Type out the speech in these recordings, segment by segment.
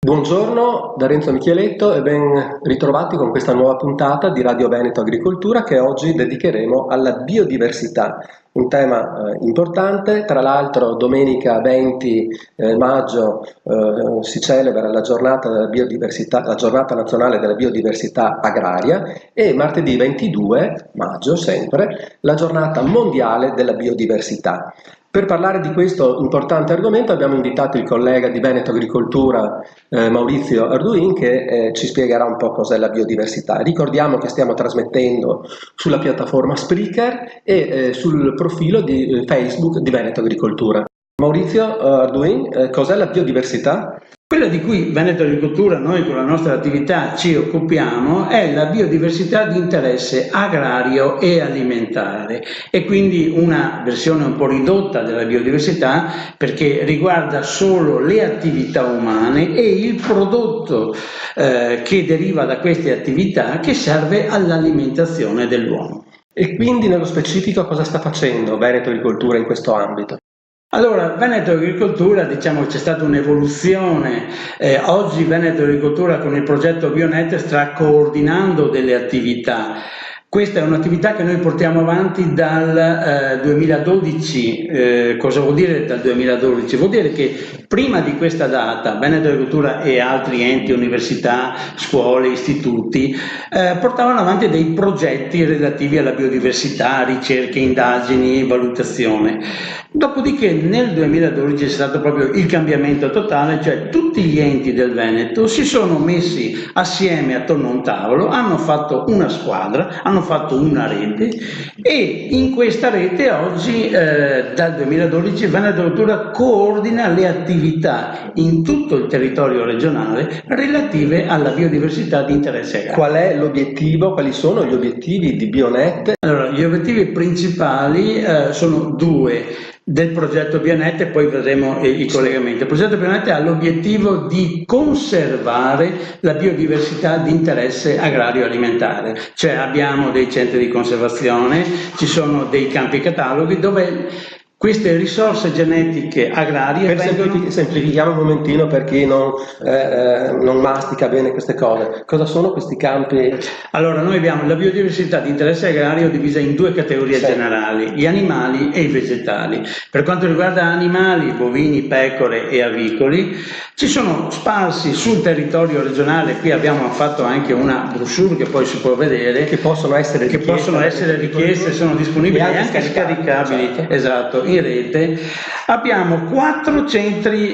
Buongiorno da Renzo Micheletto e ben ritrovati con questa nuova puntata di Radio Veneto Agricoltura che oggi dedicheremo alla biodiversità, un tema importante. Tra l'altro domenica 20 maggio si celebra la giornata della biodiversità, la giornata nazionale della biodiversità agraria, e martedì 22 maggio sempre la giornata mondiale della biodiversità. Per parlare di questo importante argomento abbiamo invitato il collega di Veneto Agricoltura Maurizio Arduin che ci spiegherà un po' cos'è la biodiversità. Ricordiamo che stiamo trasmettendo sulla piattaforma Spreaker e sul profilo di Facebook di Veneto Agricoltura. Maurizio Arduin, cos'è la biodiversità? Quella di cui Veneto Agricoltura, noi con la nostra attività ci occupiamo, è la biodiversità di interesse agrario e alimentare, e quindi una versione un po' ridotta della biodiversità perché riguarda solo le attività umane e il prodotto che deriva da queste attività che serve all'alimentazione dell'uomo. E quindi nello specifico cosa sta facendo Veneto Agricoltura in questo ambito? Allora, Veneto Agricoltura, diciamo che c'è stata un'evoluzione. Oggi Veneto Agricoltura con il progetto Bionet sta coordinando delle attività. Questa è un'attività che noi portiamo avanti dal 2012. Cosa vuol dire dal 2012? Vuol dire che prima di questa data Veneto Agricoltura e altri enti, università, scuole, istituti portavano avanti dei progetti relativi alla biodiversità, ricerche, indagini, valutazione. Dopodiché nel 2012 è stato proprio il cambiamento totale, cioè tutti gli enti del Veneto si sono messi assieme attorno a un tavolo, hanno fatto una squadra, hanno fatto una rete, e in questa rete oggi dal 2012 Veneto Agricoltura coordina le attività in tutto il territorio regionale relative alla biodiversità di interesse agrario. Qual è l'obiettivo? Quali sono gli obiettivi di Bionet? Allora, gli obiettivi principali sono due del progetto Bionet, e poi vedremo i collegamenti. Il progetto Bionet ha l'obiettivo di conservare la biodiversità di interesse agrario alimentare, cioè abbiamo dei centri di conservazione, ci sono dei campi cataloghi dove queste risorse genetiche agrarie semplifichiamo un momentino per chi non mastica bene queste cose. Cosa sono questi campi? Allora, noi abbiamo la biodiversità di interesse agrario divisa in due categorie generali, gli animali e i vegetali. Per quanto riguarda animali, bovini, pecore e avicoli, ci sono sparsi sul territorio regionale. Qui abbiamo fatto anche una brochure che poi si può vedere, che possono essere richieste, sono disponibili e anche scaricabili. Certo. Esatto. In rete abbiamo 4 centri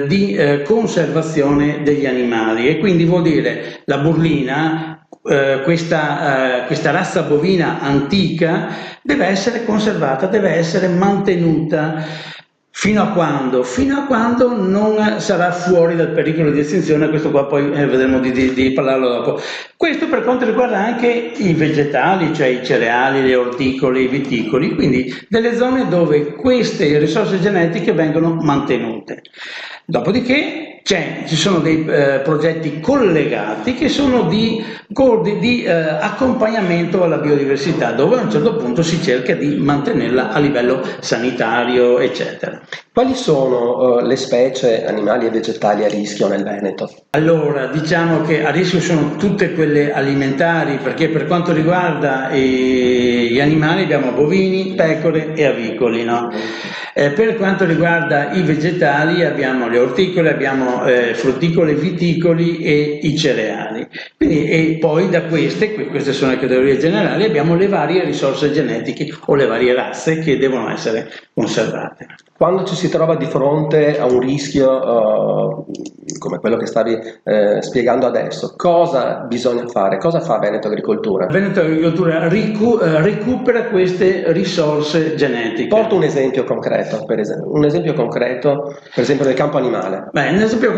di conservazione degli animali, e quindi vuol dire la burlina, questa razza bovina antica deve essere conservata, deve essere mantenuta. Fino a quando? Fino a quando non sarà fuori dal pericolo di estinzione. Questo qua poi vedremo di parlarlo dopo. Questo per quanto riguarda anche i vegetali, cioè i cereali, le orticole, i viticoli, quindi delle zone dove queste risorse genetiche vengono mantenute. Dopodiché ci sono dei progetti collegati che sono di accompagnamento alla biodiversità, dove a un certo punto si cerca di mantenerla a livello sanitario, eccetera. Quali sono le specie animali e vegetali a rischio nel Veneto? Allora, diciamo che a rischio sono tutte quelle alimentari, perché per quanto riguarda gli animali abbiamo bovini, pecore e avicoli, no? Per quanto riguarda i vegetali abbiamo le orticole, abbiamo frutticole, viticoli e i cereali. Quindi, e poi da queste sono le categorie generali, abbiamo le varie risorse genetiche o le varie razze che devono essere conservate. Quando ci si trova di fronte a un rischio come quello che stavi spiegando adesso, cosa bisogna fare? Cosa fa Veneto Agricoltura? Veneto Agricoltura recupera queste risorse genetiche. Porto un esempio concreto, per esempio del campo animale. Un esempio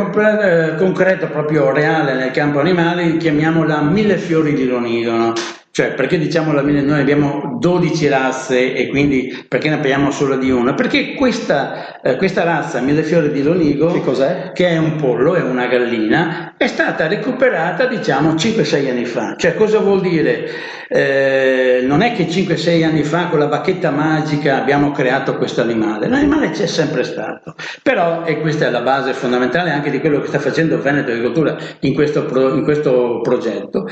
concreto, proprio reale nel campo animale, chiamiamola millefiori di Lonigono. Cioè, perché diciamo noi abbiamo 12 razze e quindi perché ne parliamo solo di una? Perché questa razza, Millefiori di Lonigo, che cos'è? Che è un pollo, è una gallina, è stata recuperata diciamo 5-6 anni fa. Cioè, cosa vuol dire? Non è che 5-6 anni fa con la bacchetta magica abbiamo creato questo animale, l'animale c'è sempre stato, però, e questa è la base fondamentale anche di quello che sta facendo Veneto Agricoltura in questo progetto,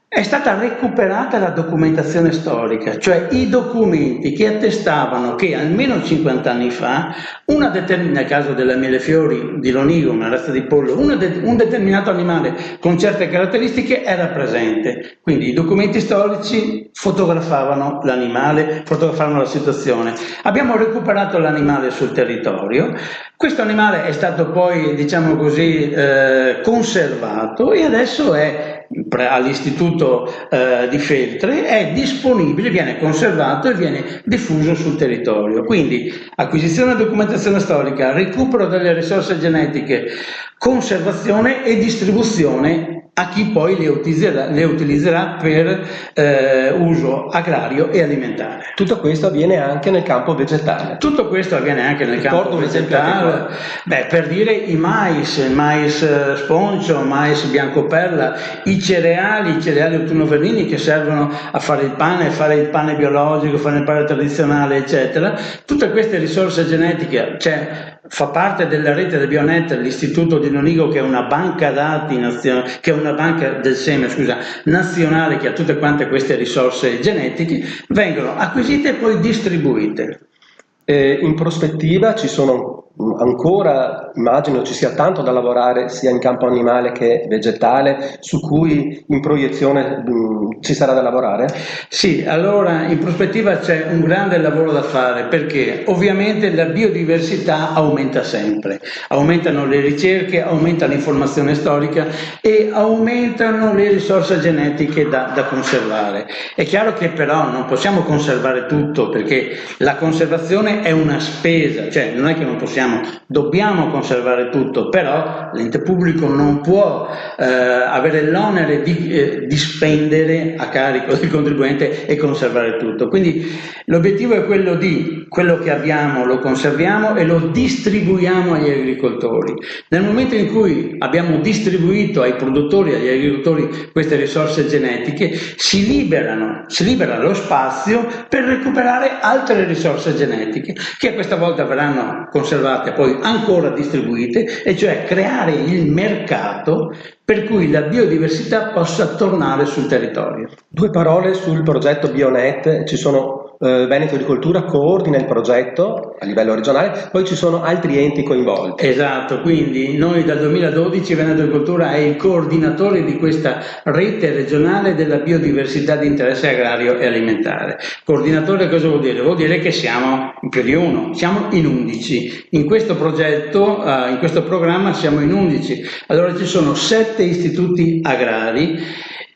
è stata recuperata la documentazione storica, cioè i documenti che attestavano che almeno 50 anni fa, nel caso della Millefiori di Lonigo, una razza di pollo, un determinato animale con certe caratteristiche era presente. Quindi i documenti storici fotografavano l'animale, fotografavano la situazione. Abbiamo recuperato l'animale sul territorio. Questo animale è stato poi, diciamo così, conservato e adesso è all'Istituto di Feltre, è disponibile, viene conservato e viene diffuso sul territorio. Quindi acquisizione e documentazione storica, recupero delle risorse genetiche, conservazione e distribuzione a chi poi le utilizzerà per uso agrario e alimentare. Tutto questo avviene anche nel campo vegetale. Tutto questo avviene anche nel campo vegetale. Per dire il mais sponcio, mais biancoperla, i cereali autunno-verlini che servono a fare il pane biologico, fare il pane tradizionale, eccetera. Tutte queste risorse genetiche, fa parte della rete del Bionet, l'Istituto di Lonigo, che è una banca dati nazionale, che è una banca del seme, nazionale, che ha tutte quante queste risorse genetiche, vengono acquisite e poi distribuite. In prospettiva ci sono ancora, immagino ci sia tanto da lavorare sia in campo animale che vegetale, su cui in proiezione ci sarà da lavorare? Sì, allora in prospettiva c'è un grande lavoro da fare, perché ovviamente la biodiversità aumenta sempre, aumentano le ricerche, aumenta l'informazione storica e aumentano le risorse genetiche da conservare. È chiaro che però non possiamo conservare tutto, perché la conservazione è una spesa, cioè non è che non possiamo, dobbiamo conservare tutto, però l'ente pubblico non può avere l'onere di spendere a carico del contribuente e conservare tutto. Quindi l'obiettivo è quello che abbiamo lo conserviamo e lo distribuiamo agli agricoltori. Nel momento in cui abbiamo distribuito ai produttori, agli agricoltori queste risorse genetiche, si libera lo spazio per recuperare altre risorse genetiche che questa volta verranno conservate, poi ancora distribuite, e cioè creare il mercato per cui la biodiversità possa tornare sul territorio. Due parole sul progetto Bionet. Ci sono Veneto Agricoltura coordina il progetto a livello regionale, poi ci sono altri enti coinvolti. Esatto, quindi noi dal 2012 Veneto Agricoltura è il coordinatore di questa rete regionale della biodiversità di interesse agrario e alimentare. Coordinatore cosa vuol dire? Vuol dire che siamo più di uno, siamo in 11. In questo progetto, in questo programma siamo in 11. Allora ci sono 7 istituti agrari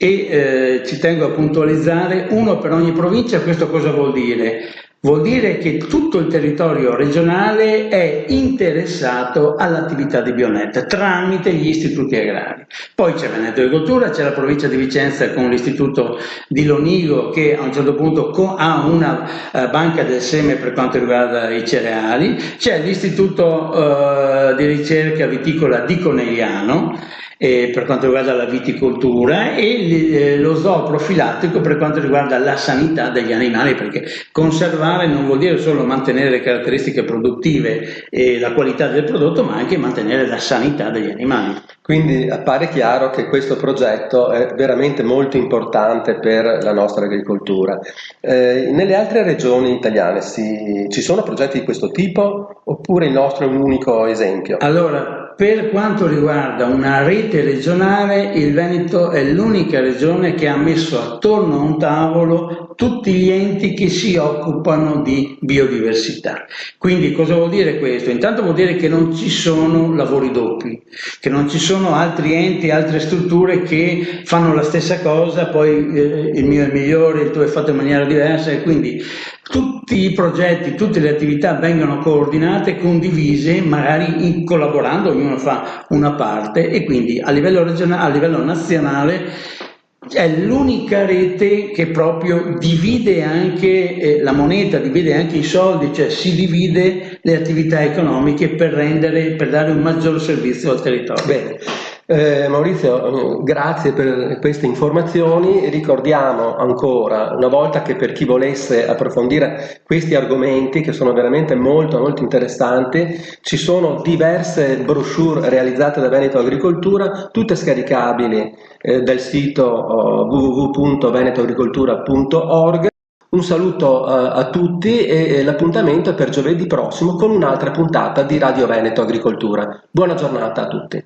e ci tengo a puntualizzare, uno per ogni provincia. Questo cosa vuol dire? Vuol dire che tutto il territorio regionale è interessato all'attività di Bionet tramite gli istituti agrari. Poi c'è Veneto Agricoltura, c'è la provincia di Vicenza con l'istituto di Lonigo che a un certo punto ha una banca del seme per quanto riguarda i cereali, c'è l'istituto di ricerca viticola di Conegliano per quanto riguarda la viticoltura e lo zoo profilattico per quanto riguarda la sanità degli animali, perché conservare non vuol dire solo mantenere le caratteristiche produttive e la qualità del prodotto, ma anche mantenere la sanità degli animali. Quindi appare chiaro che questo progetto è veramente molto importante per la nostra agricoltura. Nelle altre regioni italiane ci sono progetti di questo tipo oppure il nostro è un unico esempio? Allora, per quanto riguarda una rete regionale, il Veneto è l'unica regione che ha messo attorno a un tavolo tutti gli enti che si occupano di biodiversità. Quindi cosa vuol dire questo? Intanto vuol dire che non ci sono lavori doppi, che non ci sono altri enti, altre strutture che fanno la stessa cosa, poi il mio è migliore, il tuo è fatto in maniera diversa, e quindi tutti i progetti, tutte le attività vengono coordinate, condivise, magari collaborando, ognuno fa una parte, e quindi a livello regionale, a livello nazionale È l'unica rete che proprio divide anche la moneta, divide anche i soldi, cioè si divide le attività economiche per dare un maggior servizio al territorio. Bene. Maurizio, grazie per queste informazioni. Ricordiamo ancora una volta che per chi volesse approfondire questi argomenti, che sono veramente molto molto interessanti, ci sono diverse brochure realizzate da Veneto Agricoltura, tutte scaricabili del sito www.venetoagricoltura.org. Un saluto a tutti e l'appuntamento è per giovedì prossimo con un'altra puntata di Radio Veneto Agricoltura. Buona giornata a tutti.